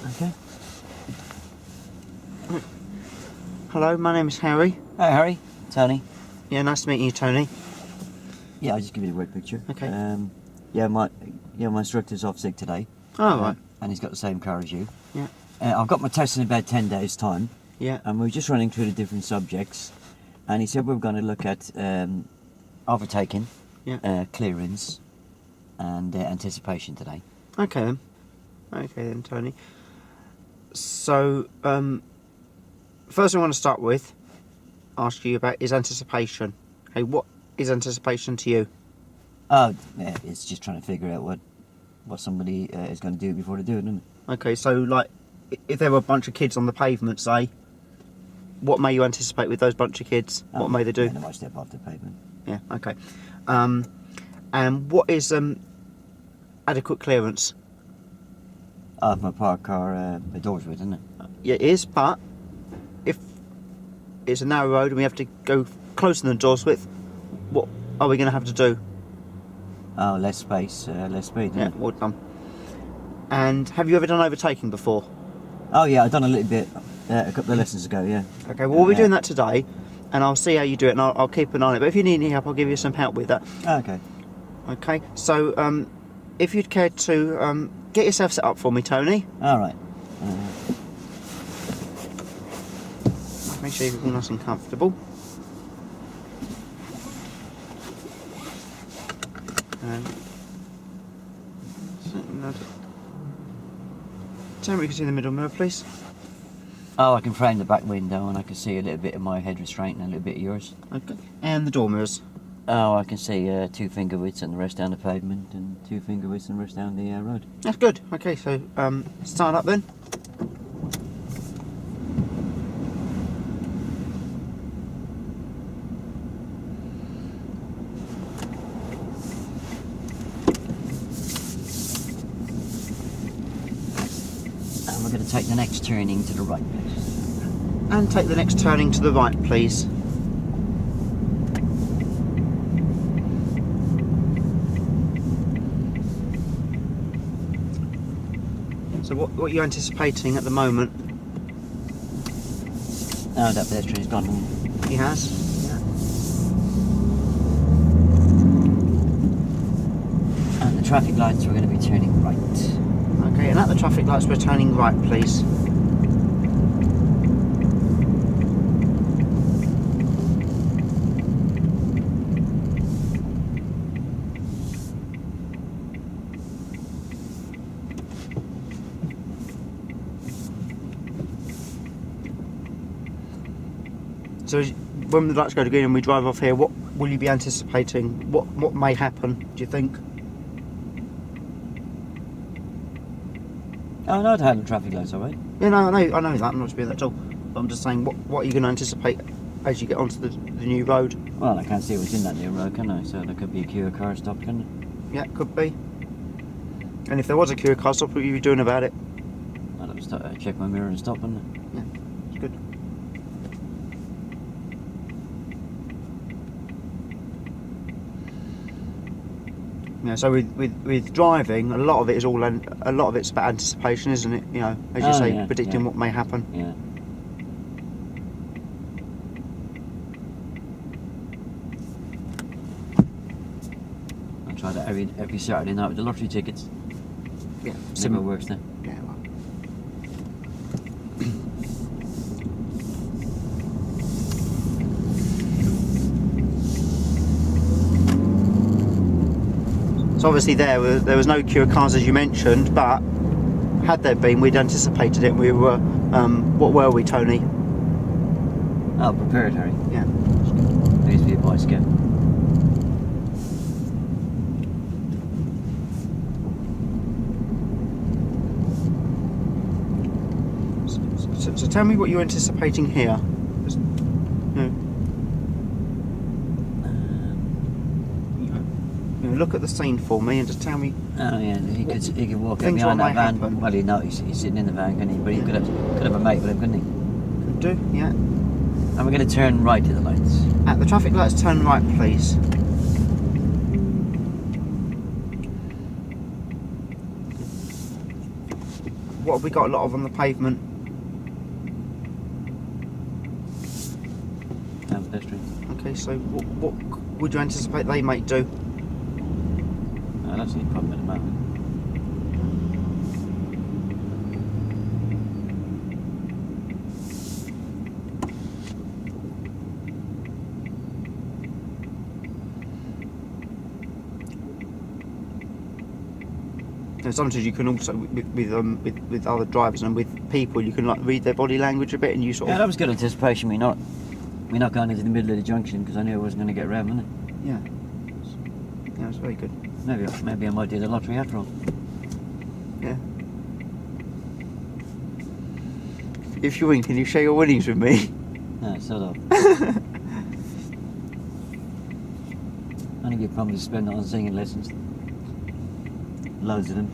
Okay. Hello, my name is Harry. Hi, Harry. Tony. Yeah, nice to meet you, Tony. Yeah, I'll just give you the word picture. Okay. My instructor's off sick today. Oh, right. And he's got the same car as you. Yeah. I've got my test in about 10 days' time. Yeah. And we're just running through the different subjects. And he said we're going to look at overtaking, clearance, and anticipation today. Okay then. Okay then, Tony. So, first thing I want to start with, ask you about is anticipation. Okay, what is anticipation to you? Oh, yeah, it's just trying to figure out what somebody is going to do before they do it, isn't it? Okay, so like, if there were a bunch of kids on the pavement, say, what may you anticipate with those bunch of kids? What may they do? Yeah, they might step off the pavement. Yeah, okay. And what is adequate clearance? If my parked car, the door's with, isn't it? Yeah, it is, but if it's a narrow road and we have to go closer than doors width, what are we going to have to do? Oh, less space, less speed, isn't it? Well done. And have you ever done overtaking before? Oh yeah, I've done a little bit a couple of lessons ago, yeah. Okay, well we'll be doing that today, and I'll see how you do it, and I'll keep an eye on it. But if you need any help, I'll give you some help with that. Okay. Okay, so if you'd care to get yourself set up for me, Tony. All right. Make sure you're nice and comfortable. Tell me you can see the middle mirror, please. Oh, I can frame the back window and I can see a little bit of my head restraint and a little bit of yours. Okay. And the door mirrors. Oh, I can see 2 finger widths and the rest down the pavement and 2 finger widths and the rest down the road. That's good. Okay, so start up then. And we're going to take the next turning to the right, please. And take the next turning to the right, please. So what are you anticipating at the moment? Oh, that pedestrian's gone. He has? Yeah. And the traffic lights, we're going to be turning right. Okay, and at the traffic lights we're turning right, please. So when the lights go to green and we drive off here, what will you be anticipating? What may happen, do you think? Oh, no, I had the traffic lights, all right. Yeah, no, I know that. I'm not disputing that at all. But I'm just saying, what are you going to anticipate as you get onto the new road? Well, I can't see what's in that new road, can I? So there could be a queue of cars stopped, couldn't it? Yeah, could be. And if there was a queue of cars, what would you be doing about it? I'd have to check my mirror and stop, wouldn't it? Yeah, it's good. Yeah, so with driving, a lot of it is a lot of it's about anticipation, isn't it? You know, as you say, predicting what may happen. Yeah. I try that every Saturday night with the lottery tickets. Yeah, Never works then. Yeah, well. So obviously there was no queue of cars as you mentioned, but had there been, we'd anticipated it. We were, what were we, Tony? Oh, prepared, Harry. Yeah. There used to be a bicycle. So tell me what you're anticipating here. Look at the scene for me and just tell me. Oh yeah, he could walk out Things behind what that van. might happen. Well, he's sitting in the van, couldn't he? But he could have a mate with him, couldn't he? Could do, yeah. And we're going to turn right at the lights. At the traffic lights, turn right, please. what have we got a lot of on the pavement? Pedestrians. Okay, so what would you anticipate they might do? I don't see any problem at the moment. And sometimes you can also with other drivers and with people, you can like read their body language a bit, and you sort Yeah, of that was good anticipation. We're not going into the middle of the junction because I knew I wasn't going to get round, wasn't it? yeah, it's very good. Maybe I might do the lottery after all. Yeah. If you win, can you share your winnings with me? No, sort of. Only be a problem to spend it on singing lessons. Loads of them.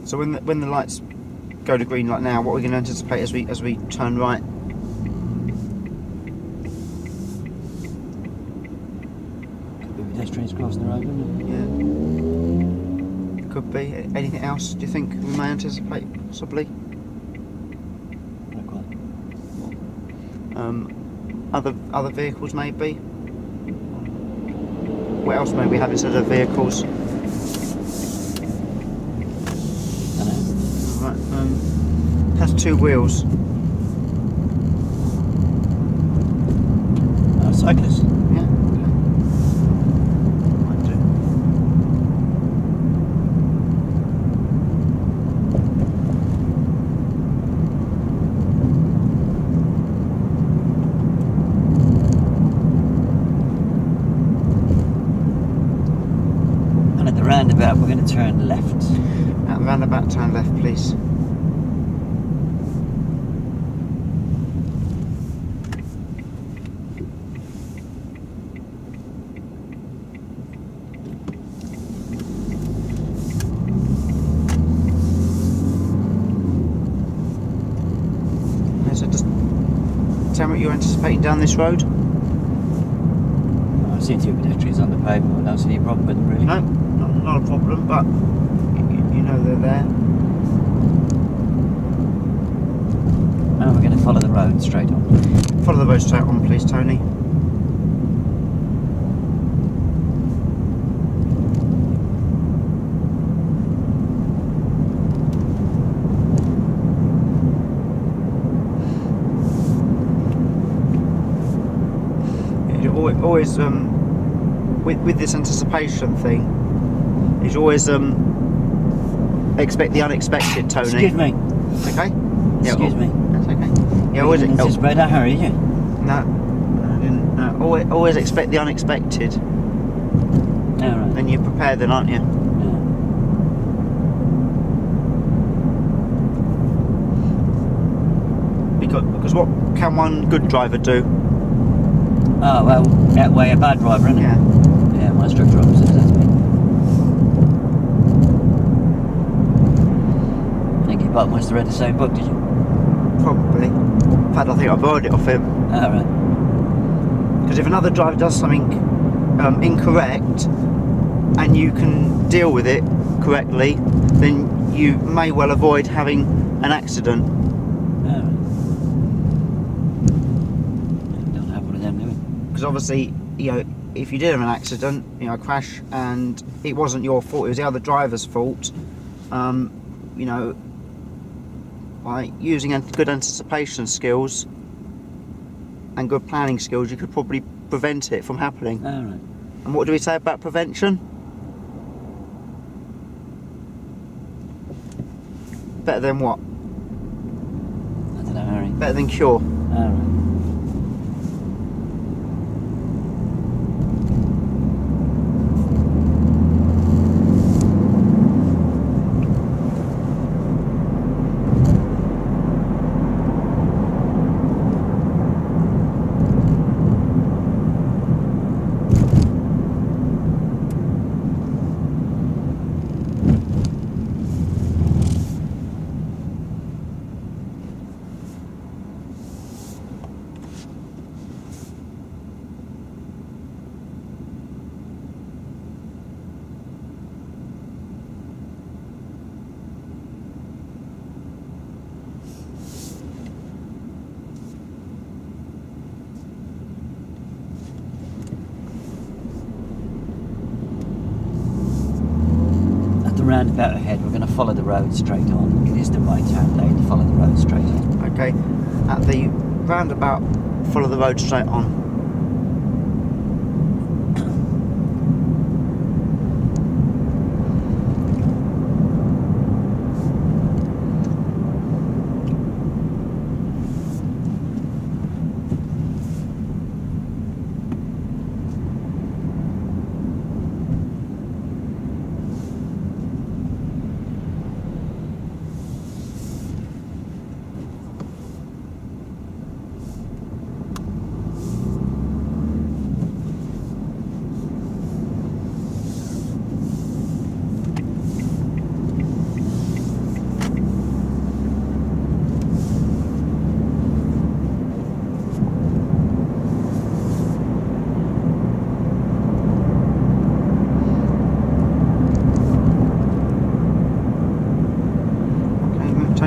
So when the lights go to green like now, what are we going to anticipate as we turn right? Could be pedestrians crossing the road, wouldn't Yeah. Could be. Anything else do you think we may anticipate, possibly? it? Not quite. Other vehicles maybe? What else may we have instead of vehicles? Right, has two wheels. Cyclists. Yeah. Might do. And at the roundabout, we're going to turn left. At the roundabout, turn left, please. So just tell me what you're anticipating down this road. I've seen two pedestrians on the pavement. I don't see any problem with them, really. No, not a problem, but you know they're there. And we're going to follow the road straight on. Follow the road straight on, please, Tony. Always with this anticipation thing, is always expect the unexpected, Tony. Excuse me. Okay. Yeah, Excuse me. That's okay. Yeah, always. You didn't anticipate that hurry, did you? No, I didn't. No, always expect the unexpected. Oh, right. Then you're prepared, then, aren't you? Yeah. Because what can one good driver do? Oh, well, that way a bad driver, isn't it? Yeah. Yeah, my structure opposite, that's me. I think your button must have read the same book, did you? Probably. In fact, I think I borrowed it off him. Oh, right. Because if another driver does something incorrect and you can deal with it correctly, then you may well avoid having an accident. Oh, right. Don't have one of them, do we? Because obviously, you know, if you did have an accident, you know, a crash, and it wasn't your fault, it was the other driver's fault, you know, by using good anticipation skills and good planning skills, you could probably prevent it from happening. Oh, right. And what do we say about prevention? Better than what? I don't know, Harry. Better than cure. Oh, right. roundabout ahead. We're going to follow the road straight on. It is the right hand lane. Follow the road straight on. Okay, at the roundabout, follow the road straight on.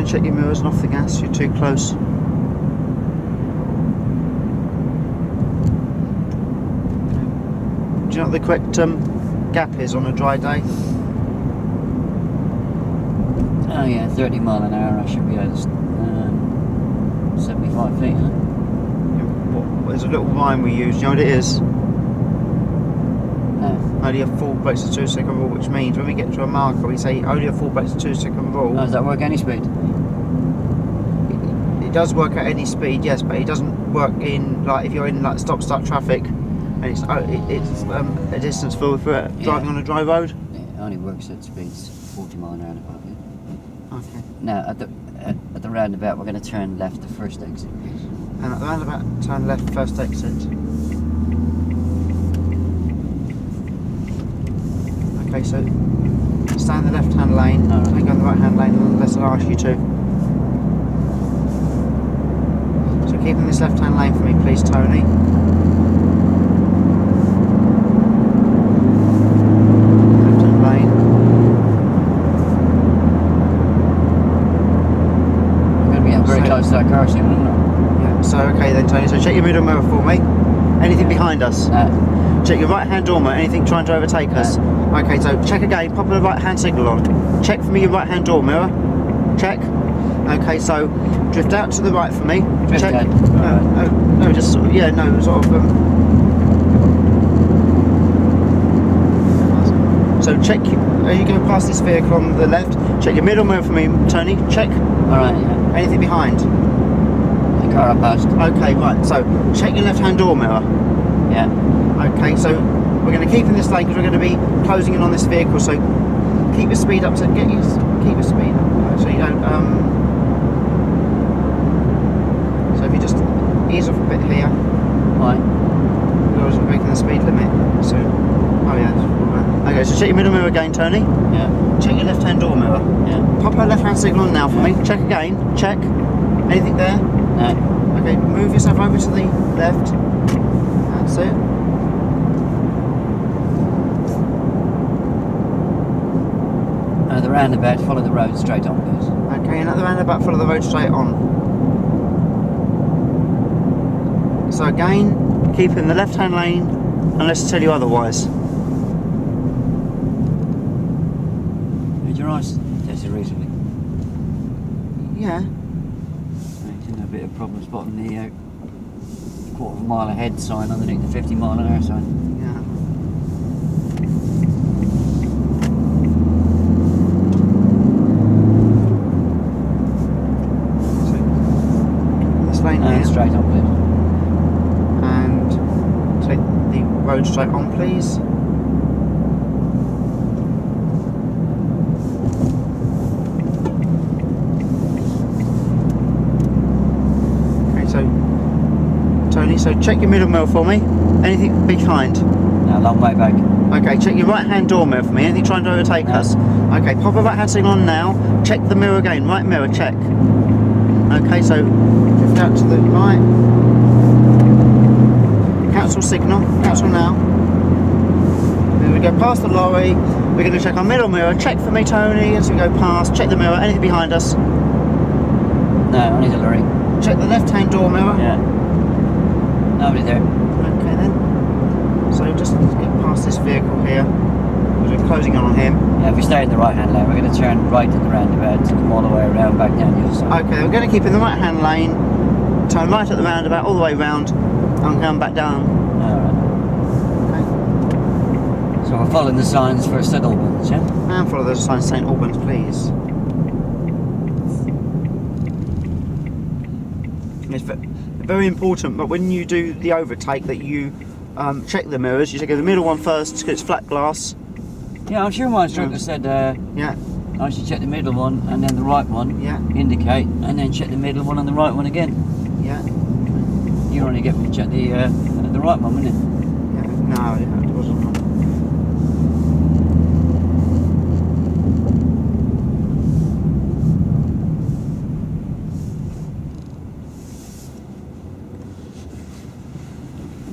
Check your mirrors and off the gas, you're too close. Okay. Do you know what the correct gap is on a dry day? Oh yeah, 30 mile an hour. I should be at 75 feet. Huh? There's a little line we use. Do you know what it is? No. Only a full brakes to 2 second rule, which means when we get to a marker, we say only a full brakes to 2 second rule. Oh, does that work any speed? It does work at any speed, yes, but it doesn't work in like if you're in like stop-start traffic, and it's a distance for driving on a dry road. Yeah, it only works at speeds 40 mile an hour. Okay. Now at the roundabout, we're going to turn left the first exit. And at the roundabout, turn left first exit. Okay, so stay in the left-hand lane, right. Take on the right-hand lane unless I ask you to. So keep in this left-hand lane for me, please, Tony. Left-hand lane. We're going to be very close to that car soon, aren't we? Yeah. So okay then, Tony. So check your middle mirror for me. Anything behind us? Check your right-hand door mirror. Anything trying to overtake us? Okay, so check again. Pop the right-hand signal on. Check for me your right-hand door mirror. Check. Okay, so drift out to the right for me. Drift check. out. No, just sort of, yeah, no, sort of. So check. As you go past this vehicle on the left, check your middle mirror for me, Tony. Check. All right. Yeah. Anything behind? The car I passed. Okay, right. So check your left-hand door mirror. Yeah. Okay, so we're going to keep in this lane because we're going to be closing in on this vehicle. So keep your speed up. So keep your speed up. So you don't. So if you just ease off a bit here. Why? Because we're breaking the speed limit. So, oh yeah. Okay, so check your middle mirror again, Tony. Yeah. Check your left-hand door mirror. Yeah. Pop our left-hand signal on now for me. Check again. Check. Anything there? No. Okay, move yourself over to the left. That's it. The roundabout, follow the road straight on, please. Okay, and at the roundabout, follow the road straight on. So again, keep in the left-hand lane, unless I tell you otherwise. Did your eyes tested recently? Yeah. I didn't have a bit of problem spotting the quarter of a mile ahead sign underneath the 50 mile an hour sign. Yeah. And straight on, please. And take the road straight on, please. Okay, so Tony, so check your middle mirror for me. Anything behind? Now, long way back. Okay, check your right-hand door mirror for me. Anything trying to overtake us? Okay, pop a right-hand signal on now. Check the mirror again. Right mirror, check. Okay, so drift out to the right. Cancel signal. Cancel now. Then we go past the lorry. We're going to check our middle mirror. Check for me, Tony, as we go past. Check the mirror. Anything behind us? No, only the lorry. Check the left-hand door mirror. Yeah. Nobody there. Okay then. So just get past this vehicle here. Because we're closing in on him. Yeah, if we stay in the right hand lane, we're going to turn right in the roundabout, come all the way around, back down the other side. Okay, we're going to keep in the right hand lane, turn right at the roundabout, all the way round, and come back down. Alright. Okay. So we're following the signs for St Albans, yeah? And follow the sign St Albans, please. It's very important, but when you do the overtake, that you check the mirrors. You check the middle one first because it's flat glass. Yeah, I'm sure my instructor said Yeah. I should check the middle one and then the right one, Yeah. indicate, and then check the middle one and the right one again. Yeah. You only get me to check the right one, wouldn't it? Yeah. No, it wasn't.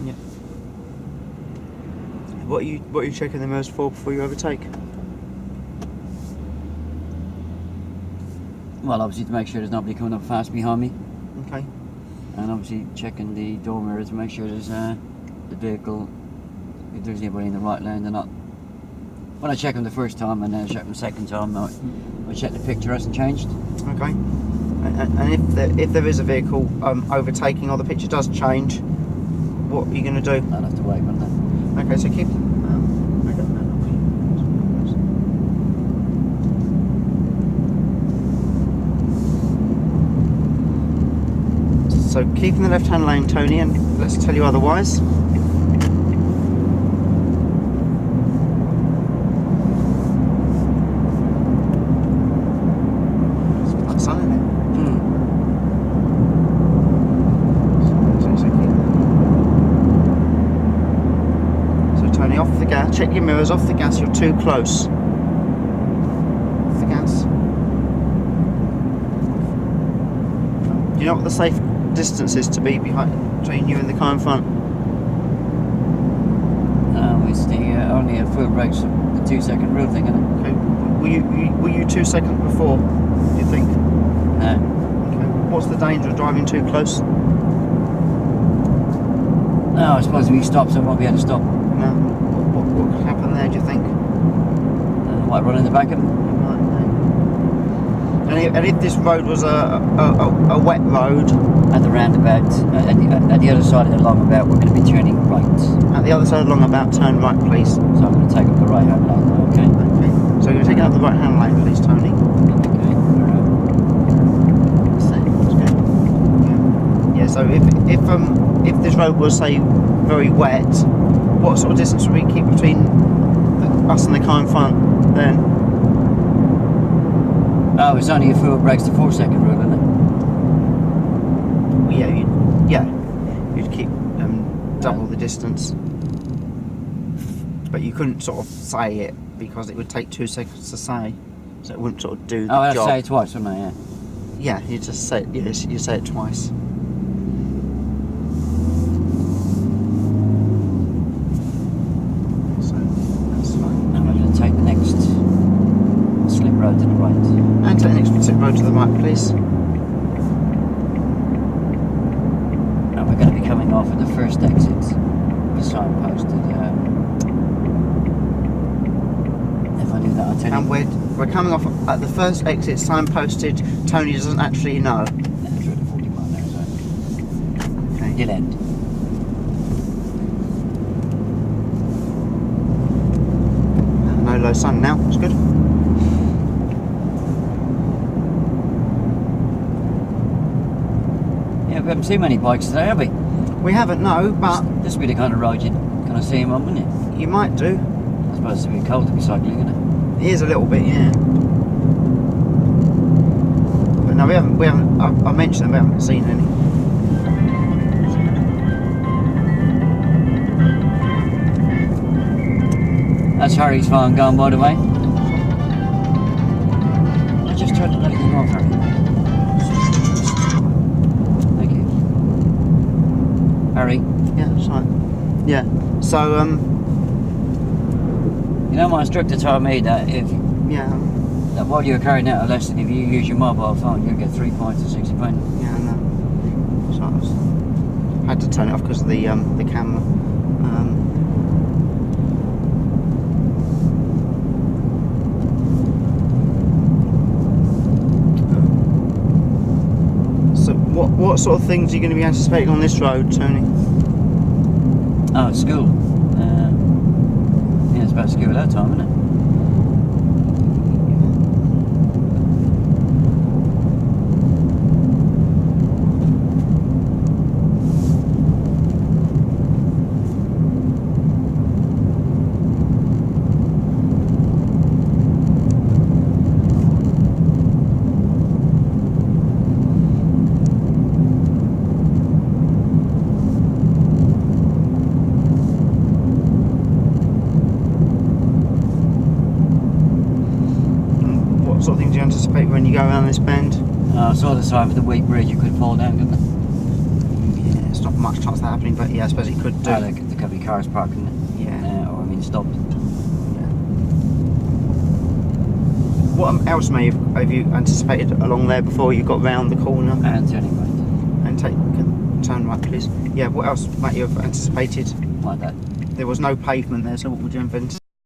Yeah. What are you checking the mirrors for before you overtake? Well, obviously to make sure there's nobody coming up fast behind me, Okay. and obviously checking the door mirrors to make sure there's the vehicle, if there's anybody in the right lane, they're not. When I check them the first time and then I check them the second time, I check the picture hasn't changed. Okay. And if there is a vehicle overtaking or the picture does change, what are you going to do? I'll have to wait on that. Okay, so keep. So keep in the left-hand lane, Tony, and let's tell you otherwise. It's like sun, isn't it? So Tony, off the gas. Check your mirrors. Off the gas. You're too close. Off the gas. Do you know what the safe distance is to be between you and the car in front? It's the only a full brakes, the 2-second rule thing, isn't it? Okay. Were you 2 seconds before? Do you think? No. Okay. What's the danger of driving too close? No, I suppose if he stops, I won't be able to stop. No. What could happen there? Do you think? Might run in the back of him. And if this road was a wet road, At the roundabout, at the other side of the longabout, we're going to be turning right. at the other side of the longabout, turn right, please. So I'm going to take up the right hand lane now, okay? Okay. So you're taking up the right hand lane, please, Tony. Okay. Yeah. So if this road was, say, very wet, what sort of distance would we keep between us and the car in front then? Oh, it's only a full brakes to 4-second rule, isn't it? You'd keep double the distance, but you couldn't sort of say it because it would take 2 seconds to say, so it wouldn't sort of do the Oh, I'd job. say it twice, wouldn't I? Yeah. Yeah, you just say it. Yes, you say it twice. So that's fine. And we're going to take the next slip road to the right. And take the next slip road to the right, please. And we're going to be coming off at the first exit. The signposted. If I do that, I'll tell And you. we're coming off at the first exit, signposted. Tony doesn't actually know. Yeah, it's really 40 mile there, so. Okay. You'll end. No low sun now. It's good. Yeah, we haven't seen many bikes today, have we? We haven't, no, but This would be the kind of road you'd kind of see them on, wouldn't it? you might do. I suppose it's a bit cold to be cycling, isn't it? It is a little bit, yeah. But no, we haven't. I mentioned them, we haven't seen any. That's Harry's phone gone, by the way. I just turned the bloody thing off, Harry. Thank you. Harry, Yeah, that's right. Yeah. So you know my instructor told me that that while you're carrying out a lesson, if you use your mobile phone, you'll get 3 points and 60 points. Yeah, I know. So I had to turn it off because of the camera. What sort of things are you going to be anticipating on this road, Tony? Oh, school. Yeah, it's about school at that time, isn't it? What sort of things do you anticipate when you go around this bend? I saw the sign for the weak bridge. You could fall down, couldn't it? Yeah, it's not much chance of that happening, but yeah, I suppose it could do. Oh, there could be cars parking. Yeah. Stopped. What else have you anticipated along there before you got round the corner? And turning right. And turn right, please. Yeah, what else might you have anticipated? Like that. There was no pavement there, so what would you have anticipated?